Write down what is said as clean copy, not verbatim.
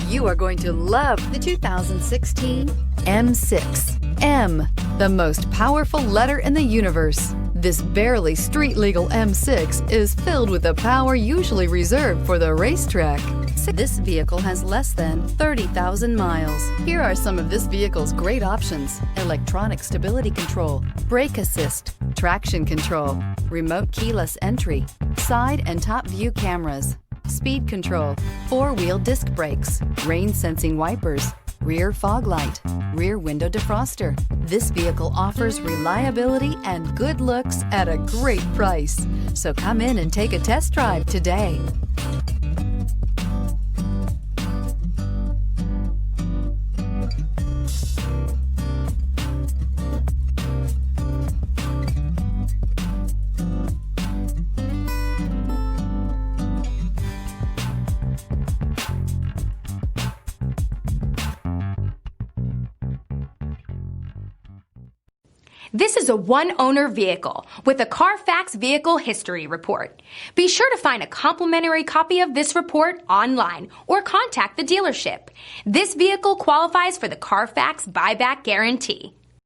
You are going to love the 2016 M6. M, the most powerful letter in the universe. This barely street-legal M6 is filled with the power usually reserved for the racetrack. This vehicle has less than 30,000 miles. Here are some of this vehicle's great options: electronic stability control, brake assist, traction control, remote keyless entry, side and top view cameras, speed control, four-wheel disc brakes, rain-sensing wipers, rear fog light, rear window defroster. This vehicle offers reliability and good looks at a great price. So come in and take a test drive today. This is a one-owner vehicle with a Carfax Vehicle History Report. Be sure to find a complimentary copy of this report online or contact the dealership. This vehicle qualifies for the Carfax Buyback Guarantee.